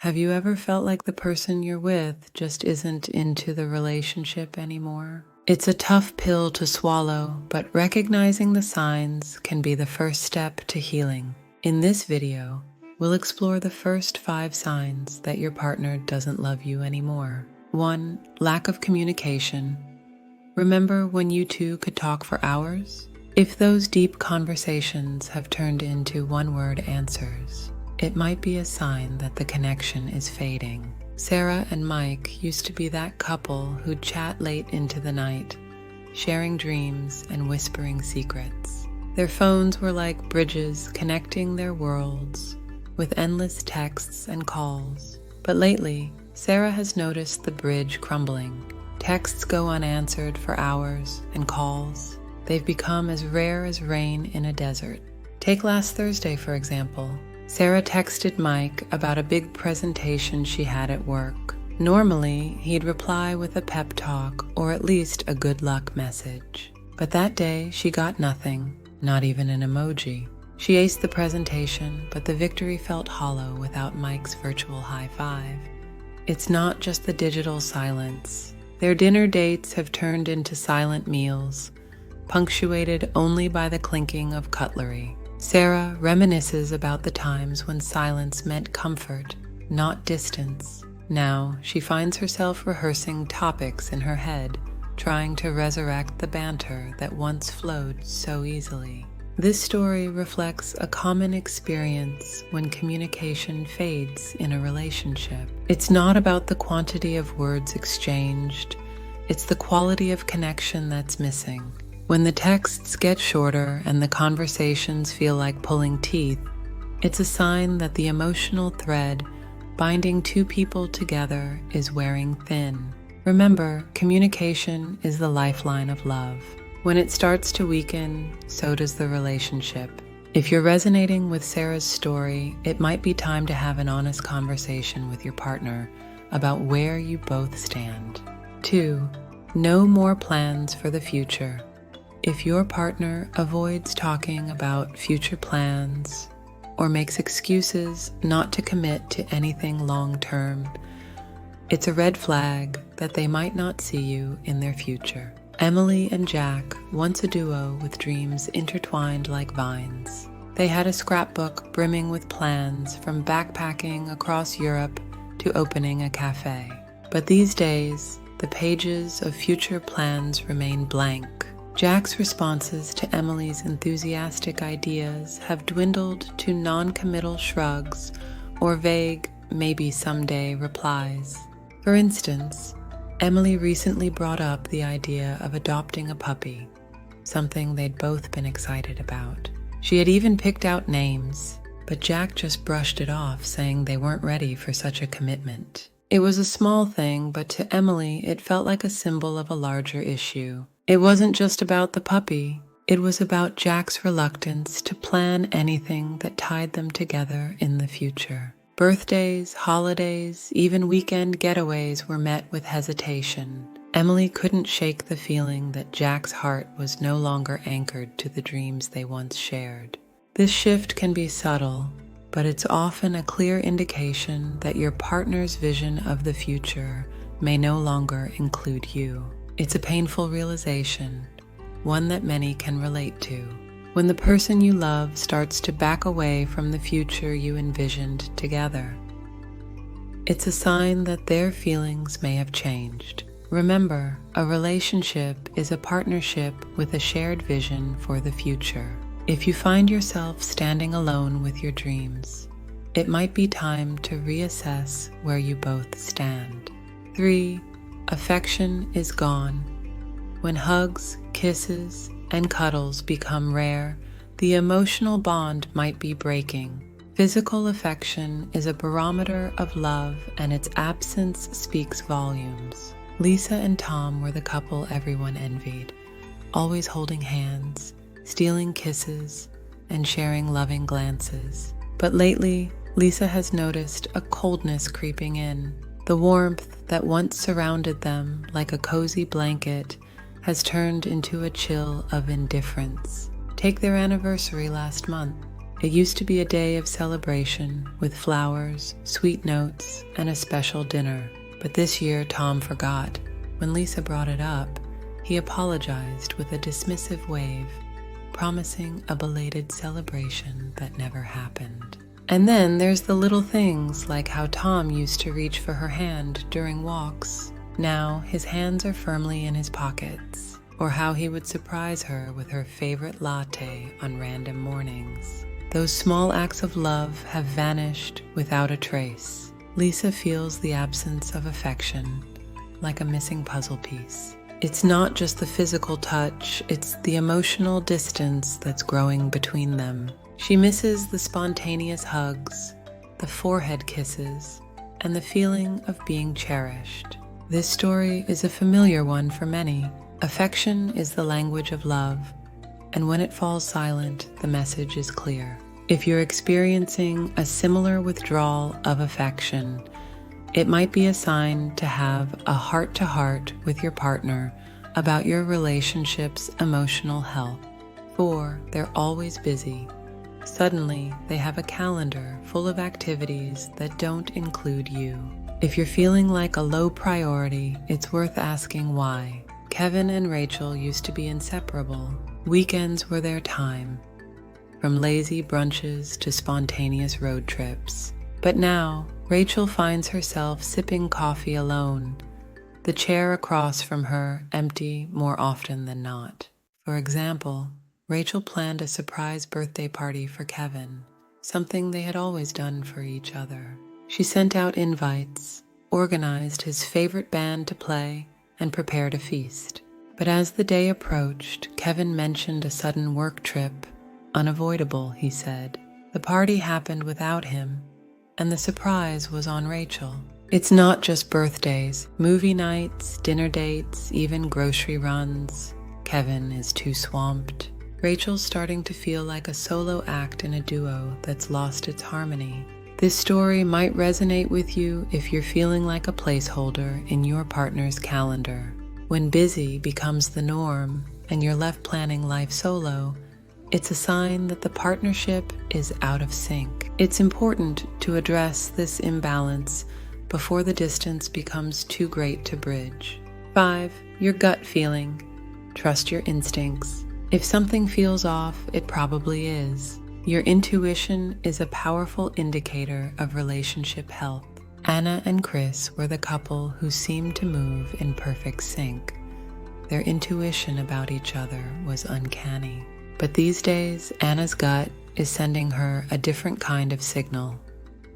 Have you ever felt like the person you're with just isn't into the relationship anymore? It's a tough pill to swallow, but recognizing the signs can be the first step to healing. In this video, we'll explore the first 5 signs that your partner doesn't love you anymore. 1. Lack of communication. Remember when you two could talk for hours? If those deep conversations have turned into one-word answers, it might be a sign that the connection is fading. Sarah and Mike used to be that couple who'd chat late into the night, sharing dreams and whispering secrets. Their phones were like bridges connecting their worlds, with endless texts and calls. But lately, Sarah has noticed the bridge crumbling. Texts go unanswered for hours, and calls, they've become as rare as rain in a desert. Take last Thursday, for example. Sarah texted Mike about a big presentation she had at work. Normally, he'd reply with a pep talk or at least a good luck message. But that day, she got nothing, not even an emoji. She aced the presentation, but the victory felt hollow without Mike's virtual high five. It's not just the digital silence. Their dinner dates have turned into silent meals, punctuated only by the clinking of cutlery. Sarah reminisces about the times when silence meant comfort, not distance. Now, she finds herself rehearsing topics in her head, trying to resurrect the banter that once flowed so easily. This story reflects a common experience when communication fades in a relationship. It's not about the quantity of words exchanged, it's the quality of connection that's missing. When the texts get shorter and the conversations feel like pulling teeth, it's a sign that the emotional thread binding two people together is wearing thin. Remember, communication is the lifeline of love. When it starts to weaken, so does the relationship. If you're resonating with Sarah's story, it might be time to have an honest conversation with your partner about where you both stand. 2. No more plans for the future. If your partner avoids talking about future plans or makes excuses not to commit to anything long-term, it's a red flag that they might not see you in their future. Emily and Jack, once a duo with dreams intertwined like vines. They had a scrapbook brimming with plans, from backpacking across Europe to opening a cafe. But these days, the pages of future plans remain blank. Jack's responses to Emily's enthusiastic ideas have dwindled to non-committal shrugs or vague, maybe someday replies. For instance, Emily recently brought up the idea of adopting a puppy, something they'd both been excited about. She had even picked out names, but Jack just brushed it off, saying they weren't ready for such a commitment. It was a small thing, but to Emily, it felt like a symbol of a larger issue. It wasn't just about the puppy. It was about Jack's reluctance to plan anything that tied them together in the future. Birthdays, holidays, even weekend getaways were met with hesitation. Emily couldn't shake the feeling that Jack's heart was no longer anchored to the dreams they once shared. This shift can be subtle, but it's often a clear indication that your partner's vision of the future may no longer include you. It's a painful realization, one that many can relate to. When the person you love starts to back away from the future you envisioned together, it's a sign that their feelings may have changed. Remember, a relationship is a partnership with a shared vision for the future. If you find yourself standing alone with your dreams, it might be time to reassess where you both stand. 3. Affection is gone. When hugs, kisses, and cuddles become rare, the emotional bond might be breaking. Physical affection is a barometer of love, and its absence speaks volumes. Lisa and Tom were the couple everyone envied, always holding hands, stealing kisses, and sharing loving glances. But lately, Lisa has noticed a coldness creeping in. The warmth that once surrounded them like a cozy blanket has turned into a chill of indifference. Take their anniversary last month. It used to be a day of celebration with flowers, sweet notes, and a special dinner. But this year, Tom forgot. When Lisa brought it up, he apologized with a dismissive wave, promising a belated celebration that never happened. And then there's the little things, like how Tom used to reach for her hand during walks. Now his hands are firmly in his pockets. Or how he would surprise her with her favorite latte on random mornings. Those small acts of love have vanished without a trace. Lisa feels the absence of affection, like a missing puzzle piece. It's not just the physical touch, it's the emotional distance that's growing between them. She misses the spontaneous hugs, the forehead kisses, and the feeling of being cherished. This story is a familiar one for many. Affection is the language of love, and when it falls silent, the message is clear. If you're experiencing a similar withdrawal of affection, it might be a sign to have a heart-to-heart with your partner about your relationship's emotional health. For they're always busy. Suddenly, they have a calendar full of activities that don't include you. If you're feeling like a low priority, it's worth asking why. Kevin and Rachel used to be inseparable. Weekends were their time, from lazy brunches to spontaneous road trips. But now, Rachel finds herself sipping coffee alone, the chair across from her empty more often than not. For example, Rachel planned a surprise birthday party for Kevin, something they had always done for each other. She sent out invites, organized his favorite band to play, and prepared a feast. But as the day approached, Kevin mentioned a sudden work trip. Unavoidable, he said. The party happened without him, and the surprise was on Rachel. It's not just birthdays, movie nights, dinner dates, even grocery runs. Kevin is too swamped. Rachel's starting to feel like a solo act in a duo that's lost its harmony. This story might resonate with you if you're feeling like a placeholder in your partner's calendar. When busy becomes the norm and you're left planning life solo, it's a sign that the partnership is out of sync. It's important to address this imbalance before the distance becomes too great to bridge. 5. Your gut feeling. Trust your instincts. If something feels off, it probably is. Your intuition is a powerful indicator of relationship health. Anna and Chris were the couple who seemed to move in perfect sync. Their intuition about each other was uncanny. But these days, Anna's gut is sending her a different kind of signal,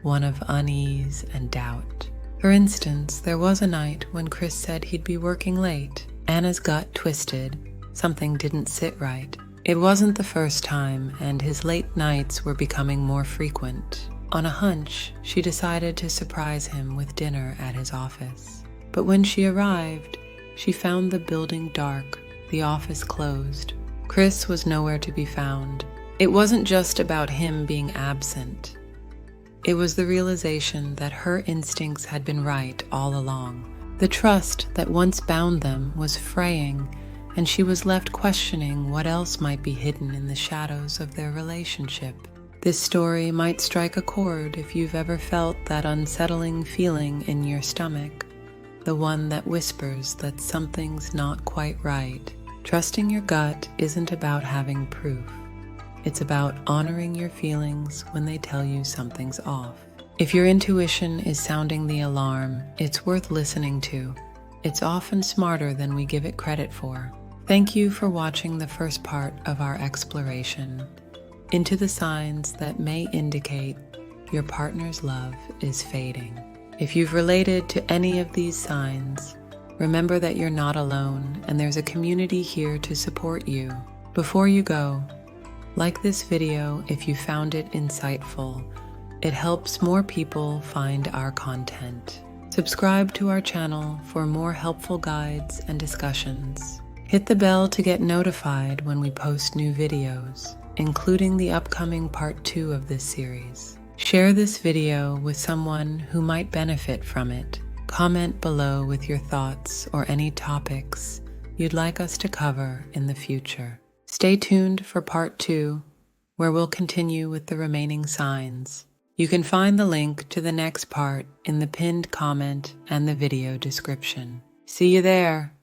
one of unease and doubt. For instance, there was a night when Chris said he'd be working late. Anna's gut twisted. Something didn't sit right. It wasn't the first time, and his late nights were becoming more frequent. On a hunch, she decided to surprise him with dinner at his office. But when she arrived, she found the building dark, the office closed. Chris was nowhere to be found. It wasn't just about him being absent. It was the realization that her instincts had been right all along. The trust that once bound them was fraying, and she was left questioning what else might be hidden in the shadows of their relationship. This story might strike a chord if you've ever felt that unsettling feeling in your stomach, the one that whispers that something's not quite right. Trusting your gut isn't about having proof. It's about honoring your feelings when they tell you something's off. If your intuition is sounding the alarm, it's worth listening to. It's often smarter than we give it credit for. Thank you for watching the first part of our exploration into the signs that may indicate your partner's love is fading. If you've related to any of these signs, remember that you're not alone and there's a community here to support you. Before you go, like this video if you found it insightful. It helps more people find our content. Subscribe to our channel for more helpful guides and discussions. Hit the bell to get notified when we post new videos, including the upcoming part 2 of this series. Share this video with someone who might benefit from it. Comment below with your thoughts or any topics you'd like us to cover in the future. Stay tuned for part 2, where where we'll continue with the remaining signs. You can find the link to the next part in the pinned comment and the video description. See you there.